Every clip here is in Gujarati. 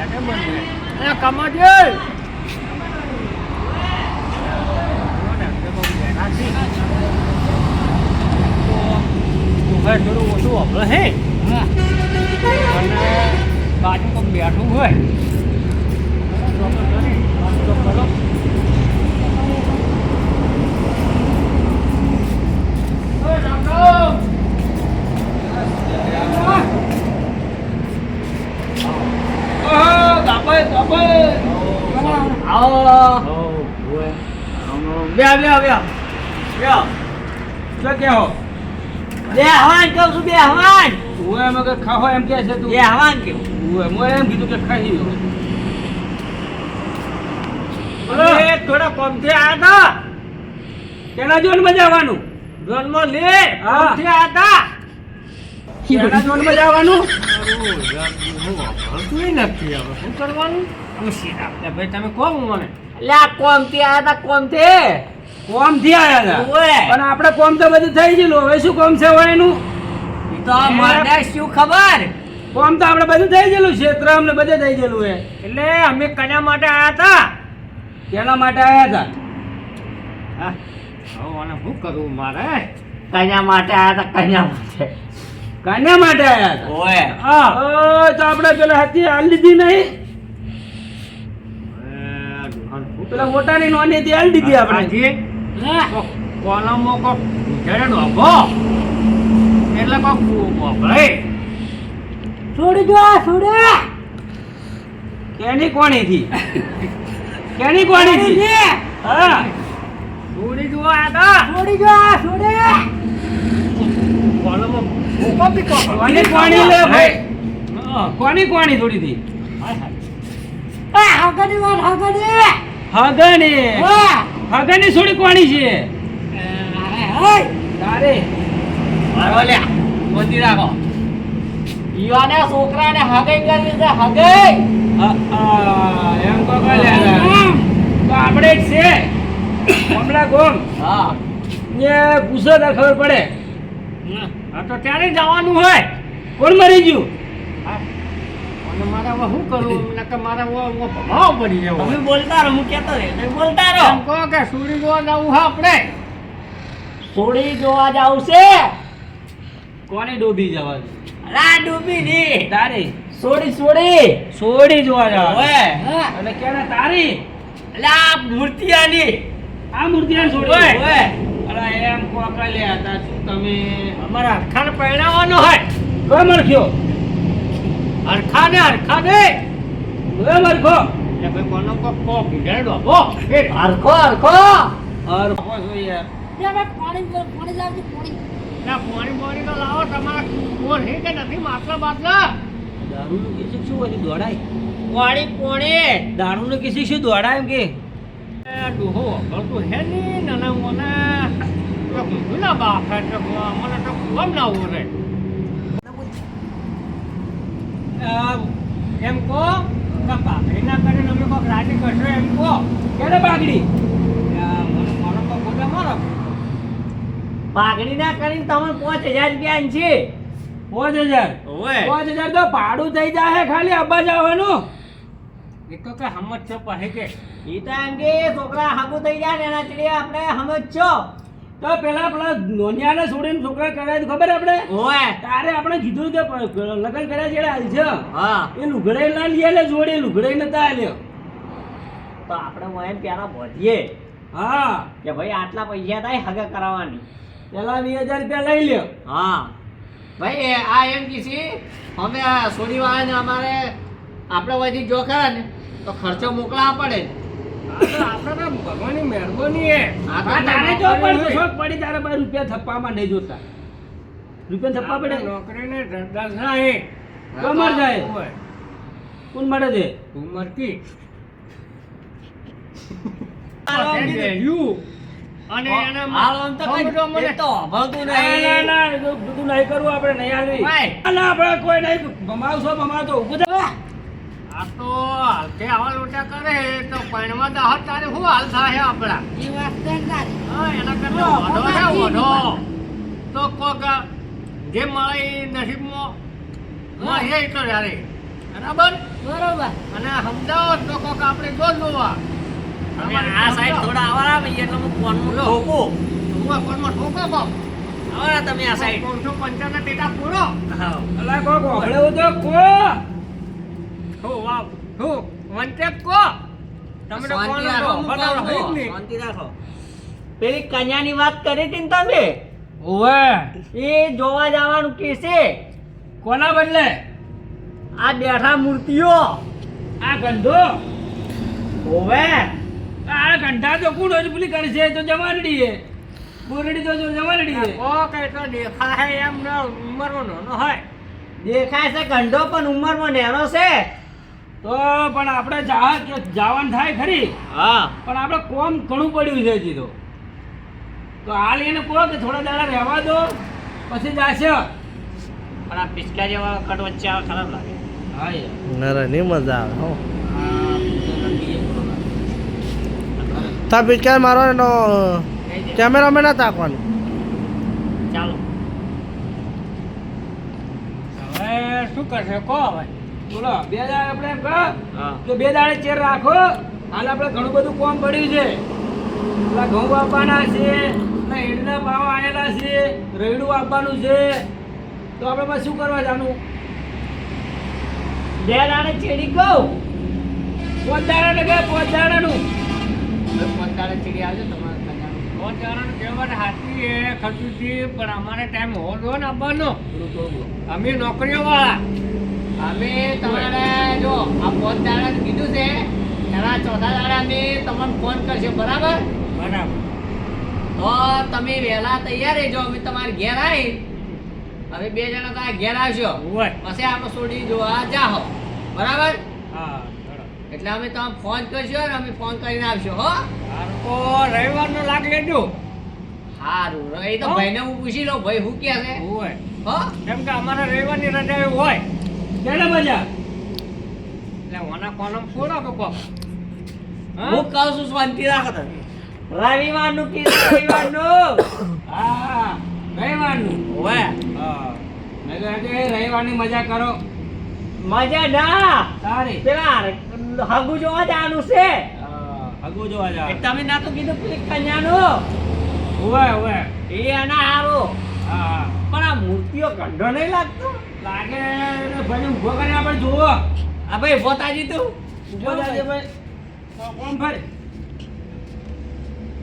બેઠે બંધ એ કમાજી થોડું ઓછું વાપરે હે અને બાજુ કોઈ બેઠું હોય થોડા કોમથી આયા હતા તેના જોન મજા આવવાનું જોનમાં લે કોમથી આયા હતા તેના જોનમાં જવાનું નથી હવે શું કરવાનું અમે સીધા ભાઈ તમે કોમ મને એટલે આ કોમથી આયા હતા કોમથી કોમથી આયા હતા પણ આપણે કોમ તો બધું થઈ ગયેલું હવે શું કોમ છે હોય એનું તો મને શું ખબર કોમ તો આપણે બધું થઈ ગયેલું ક્ષેત્ર અમને બધે થઈ ગયેલું હે એટલે અમે કન્યા માટે આયા હતા કેના માટે આયા હતા હા હવે શું કરવું મારે કન્યા માટે આયા હતા કન્યા માટે કન્યા માટે આયા હતા ઓય હા તો આપણે પેલા હાથી હાલ લીધી નહીં પેલા મોટાની નોની હતી હાલ દીધી આપણે કોલમો કો જડે ડોબો એટલે કો ભાઈ છોડી દો છોડે કેની કોણી થી કેની કોણી થી હા છોડી દો આતા છોડી દો છોડે કોલમો કોપી કો કોની કોણી લે ભાઈ કોની કોણી થોડી થી આ હગની વાત હગની હગની હગની થોડી કોણી છે ઓય તારે મારો લે મોતી રાખો ઈવાને છોકરાને હગઈ કરવી છે હગઈ એમ કો લે તો આપણે એક છે હમણાં ગોમ હા ને પૂછો તો ખબર પડે હા તો ત્યારે જવાનું હોય કોણ મરી ગયું અને મારે હવે શું કરવું કે મારે ભાવ પડી જવો તમે બોલતા રહો હું કહેતો રે તમે બોલતા રહો એમ કહો કે સુડી જોવા જવું હા આપણે છોડી જોવા જાવ છે કોની ડૂબી જવાનું અલા ડૂબી ની તારી છોડી છોડી સોડી જોવા જવાનું ઓય અને કેને તારી અલા મૂર્તિયાની આ મૂર્તિને ઓય સોડી ઓય અલા એમ કો કલ્યા હતા શું તમે અમારા હરખાને પહેરાવવાનો હોય કોઈ મરખ્યો હરખાને હરખાને હવે મરખો એ ભાઈ કોનો કો ભીડેડો હો હરખો હરખો હરખો જોઈએ પાણી લાવજો પાણી ના પાણી તો લાવો તમારા કોણ હે કે નથી માટલા બાટલા દારૂનું કિસી શું હોય દોડાય પાણી દારૂનું કિસી શું દોડાય એમ કે ડોહો વગરતું હે ની નાના મોના ગુલા બાપ હે તો મને તો કોમ ના ઓરે એમ કો કે પાઘડી ના કરીને અમે કોક રાજી કરશો એમ કો કેને પાઘડી મને તો બોલે મારો પાઘડી ના કરીને તમે 5000 રૂપિયા છે 5000 ઓય 5000 તો ભાડું થઈ જાય ખાલી આબા જવાનું એ તો કે હમત છે પહે કે ઈ તો એમ કે છોકરા હાગુ થઈ જાય ને એના ચડી આપણે સમજો તો પેલા નોનિયાને છોડીને છોકરા કર્યા તો ખબર આપણે ઓય તારે આપણે કીધું કે લગન કર્યા છે હાલ છે હા એ લુગડાઈ ના લઈએ લે જોડે લુગડાઈ નતા આલ્યો તો આપણે મોયન પેલા બોધીએ હા કે ભાઈ આટલા પૈસા થાય હગા કરાવવાની પેલા 2000 રૂપિયા લઈ લ્યો હા ભાઈ આ એમ કીધી અમે આ સોડી વાળાને અમારે આપણે વધી જો ખરા ને તો ખર્ચો મોકલાવા પડે આપણે તો ભગવાનની મહેરબાની હે હા, તો તારે જો નોકરી પણ હોય. શોખ પડી તારે ભાઈ રૂપિયા થપ્પામાં નહીં જોતા રૂપિયા થપ્પા પડે નોકરીને ધંધા ના હે કમર જાય કોણ મળે છે ઉંમર કી અને એને હાલ આમ તો કઈ સમજો મને. એ તો અભળતું ના નહીં. ના બધું નહીં કરવું આપણે નહીં આલવી ભાઈ. ના આપણે કોઈ નહીં ભમાવશો ભમાવતો ઊભું થા આ તો હાલથી આવા લોટા કરે તો પૈણમાં દાહત તારે શું હાલ થાય આપણા ઈ વાત તો તારી. હા એના કરતા વધો છે વધો તો કોક જે મળે એ નસીબમાં મળે તો યારે બરાબર બરોબર. અને સમજાવો તો કોક આપણે જોવા હવે આ સાઈડ થોડા આવારા ભાઈ એટલે હું ફોનમાં ઠોકું. કોનમાં ઠોકો કોક આવારા તમે આ સાઈડ. 355 ટેટા પૂરો હા. અલા કો ગોખડે તો કો હો વાવ હો વંતે કો તમે તો શાંતિ કોણ રાખો, હું બતાવો હઈ જ નહીં. શાંતિ રાખો. પેલી કન્યાની વાત કરી હતી ને તમે, ઓવે એ જોવા જવાનું કેસે. કોના બદલે આ બેઠા મૂર્તિઓ આ ગંધો હોવે. આ ઘંટા તો કુડો જ પેલી કરે છે તો જવાનડી હે બોરડી તો જો જવાનડી હે કોક એટલો દેખાય એમ ન ઉંમરનો નાનો હોય દેખાય છે ગંઢો પણ ઉંમરમાં નેનો છે. તો પણ આપણે જવાન થાય ખરી હા. પણ આપણે કોમ ઘણું પડ્યું છે હજી તો હાલ એને કહો કે થોડા દાડા રહેવા દો પછી જાશે. પણ આ પિચકા જેવા કટ વચ્ચે આવે ખરાબ લાગે. હા યાર નરે નહીં મજા આવે હો આ બીજો તા પિચકાર મારવાનો કેમેરામેન ના તાકવાનું. ચાલો. હવે શું કરશે કો હવે બોલો બે દાડે આપણે એમ કહો હા. કે બે દાડે ચેર રાખો હાલ આપણે ઘણું બધું કોમ પડ્યું છે. પેલા ઘઉં આપવાના છે, પેલા ઈંડના ભાવ આવેલા છે, રૈડું આપવાનું છે, તો આપણે પછી શું કરવા જાનું? બે દાડે ચેડી કહું. પોત દાડાનું પંદાડે ચીડી આવજો તમારે કન્યાનું. बहुत जणांना जेवण हाती आहे खर्चुची पण અમારે ટાઈમ હોવો ને આવવાનો અમે નોકરીઓ વાળા અમે તમારે જો આ 5 દાડા કીધું છે એના ચોથા દાડા અમે તમને ફોન કરશે બરાબર. બરાબર તો તમે વહેલા તૈયાર રહેજો. અમે તમારે ઘેર આવી હવે 2 જણા તમારા ઘેર આવશો હોય પછી આપણે સોડી જોવા જાહો બરાબર. હા એટલે અમે તમે ફોન કરશો અને અમે ફોન કરીને આવશો હો. તો રવિવારનો લાગ લેજો સારું એ તો ભાઈને હું પૂછી લઉં ભાઈ શું કહે છે હોય હો. કેમ કે અમારે રવિવારની રજા એવી હોય કેને મજા એટલે ઓના કોલમ છોડો કે કોક હું કહું છું શાંતિ રાખો તમે. રવિવારનું કીધું રવિવારનું. હા રવિવારનું ઓવે હા મેં કહ્યું કે રવિવારની મજા કરો મજા ના સારી પેલા હગુ જોવા જવાનું છે. હગુ જોવા જા એ તમે ના તો કીધું પેલી કન્યાનું ઓવે એ એના હારું. હા પણ આ મૂર્તિઓ ગંઢો નહીં લાગતો. લાગે ને ભાઈ ઊભો કરીને આપણે જોવો આ ભાઈ પોતાજી તું ઊભો જાજે ભાઈ તો કોણ ભાઈ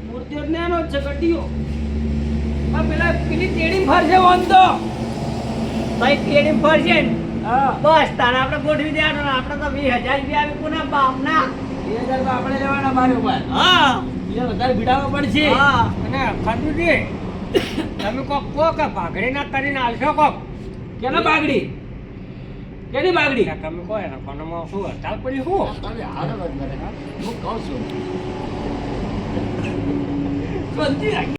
મૂર્તિઓ જ્ઞાનો જ છે કટીઓ આ પેલા પેલી તેડી ફરશે ઓન તો ભાઈ કેડી ફરશે ને હા બસ તારે આપણે ગોઠવી દેવાનું ને આપણે તો 20,000 રૂપિયા આવી કોના બાપના. 2000 તો આપણે લેવાના બાર ઉપર હા એટલે વધારે ભીડાવવા પડશે હા અને ખર્ચુજી તમે કોક કો કે ભાગડીના કરીને આવશો કોક કેના બાગડી કેની બાગડી તમે કહો એના કોનામાં શું હડતાલ પડી શું તમે હારો જ બરાબર હું કહું છું શાંતિ રાખ